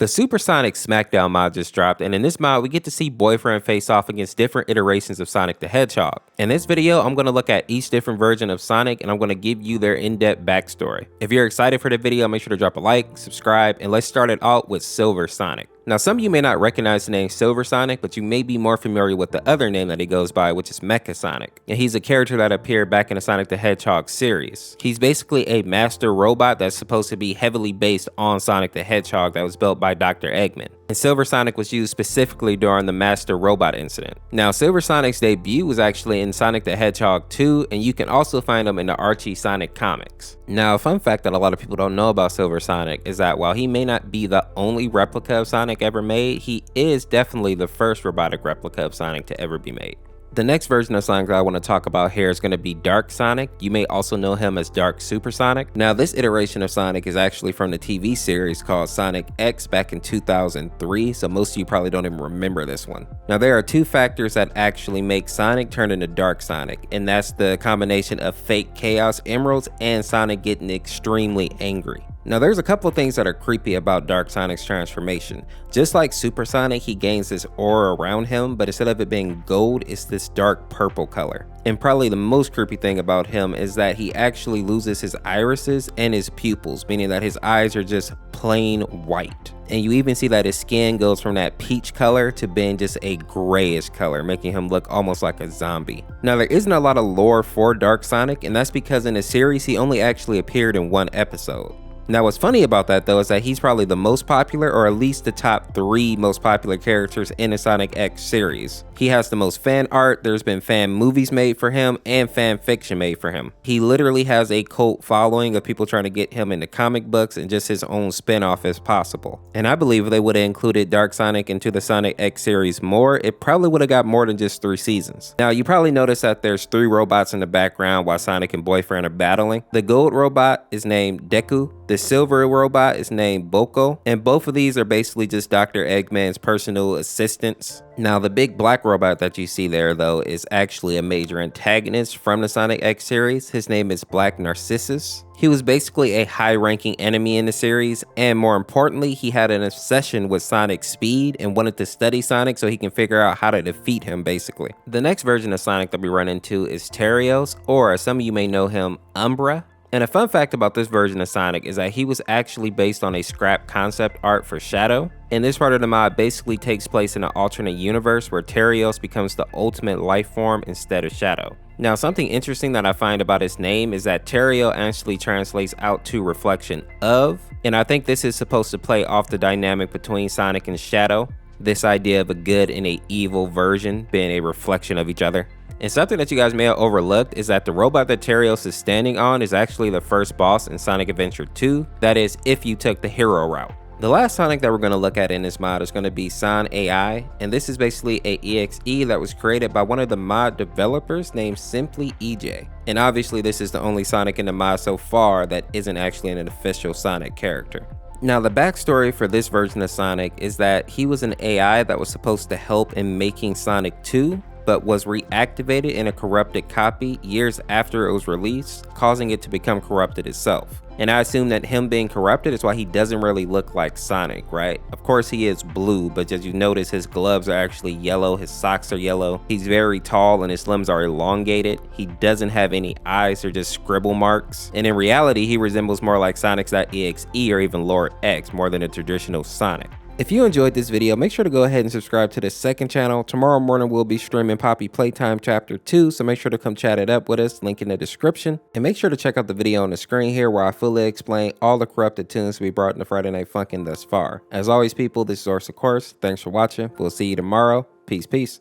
The Supersonic Smackdown mod just dropped, and in this mod we get to see Boyfriend face off against different iterations of Sonic the Hedgehog. In this video, I'm going to look at each different version of Sonic and I'm going to give you their in-depth backstory. If you're excited for the video, make sure to drop a like, subscribe, and let's start it out with Silver Sonic. Now, some of you may not recognize the name Silver Sonic, but you may be more familiar with the other name that he goes by, which is Mecha Sonic. And he's a character that appeared back in the Sonic the Hedgehog series. He's basically a master robot that's supposed to be heavily based on Sonic the Hedgehog that was built by Dr. Eggman. And Silver Sonic was used specifically during the Master Robot incident. Now, Silver Sonic's debut was actually in Sonic the Hedgehog 2, and you can also find him in the Archie Sonic comics. Now, a fun fact that a lot of people don't know about Silver Sonic is that while he may not be the only replica of Sonic ever made, he is definitely the first robotic replica of Sonic to ever be made. The next version of Sonic that I want to talk about here is going to be Dark Sonic. You may also know him as Dark Supersonic. Now, this iteration of Sonic is actually from the TV series called Sonic X back in 2003, so most of you probably don't even remember this one. Now, there are two factors that actually make Sonic turn into Dark Sonic, and that's the combination of fake Chaos Emeralds and Sonic getting extremely angry. Now, there's a couple of things that are creepy about Dark Sonic's transformation. Just like Super Sonic, he gains this aura around him, but instead of it being gold, it's this dark purple color. And probably the most creepy thing about him is that he actually loses his irises and his pupils, meaning that his eyes are just plain white. And you even see that his skin goes from that peach color to being just a grayish color, making him look almost like a zombie. Now, there isn't a lot of lore for Dark Sonic, and that's because in the series, he only actually appeared in one episode. Now, what's funny about that though is that he's probably the most popular, or at least the top 3 most popular characters in the Sonic X series. He has the most fan art, there's been fan movies made for him, and fan fiction made for him. He literally has a cult following of people trying to get him into comic books and just his own spin-off as possible. And I believe if they would have included Dark Sonic into the Sonic X series more, it probably would have got more than just 3 seasons. Now, you probably noticed that there's 3 robots in the background while Sonic and Boyfriend are battling. The gold robot is named Deku. The silver robot is named Boko, and both of these are basically just Dr. Eggman's personal assistants. Now, the big black robot that you see there though is actually a major antagonist from the Sonic X series. His name is Black Narcissus. He was basically a high-ranking enemy in the series, and more importantly, he had an obsession with Sonic's speed and wanted to study Sonic so he can figure out how to defeat him, basically. The next version of Sonic that we run into is Terios, or as some of you may know him, Umbra. And a fun fact about this version of Sonic is that he was actually based on a scrap concept art for Shadow. And this part of the mod basically takes place in an alternate universe where Terios becomes the ultimate life form instead of Shadow. Now, something interesting that I find about his name is that Terios actually translates out to reflection of, and I think this is supposed to play off the dynamic between Sonic and Shadow. This idea of a good and a evil version being a reflection of each other. And something that you guys may have overlooked is that the robot that Terios is standing on is actually the first boss in Sonic Adventure 2. That is, if you took the hero route. The last Sonic that we're going to look at in this mod is going to be Son AI, and this is basically a EXE that was created by one of the mod developers named Simply EJ. And obviously this is the only Sonic in the mod so far that isn't actually an official Sonic character. Now, the backstory for this version of Sonic is that he was an AI that was supposed to help in making Sonic 2, but was reactivated in a corrupted copy years after it was released, causing it to become corrupted itself. And I assume that him being corrupted is why he doesn't really look like Sonic, right? Of course he is blue, but as you notice, his gloves are actually yellow, his socks are yellow, he's very tall and his limbs are elongated, he doesn't have any eyes, they're just scribble marks, and in reality he resembles more like Sonic's.exe or even Lord X more than a traditional Sonic. If you enjoyed this video, make sure to go ahead and subscribe to the second channel. Tomorrow morning, we'll be streaming Poppy Playtime Chapter 2, so make sure to come chat it up with us, link in the description. And make sure to check out the video on the screen here where I fully explain all the corrupted tunes we brought in the Friday Night Funkin' thus far. As always, people, this is Orseofkorse. Thanks for watching. We'll see you tomorrow. Peace, peace.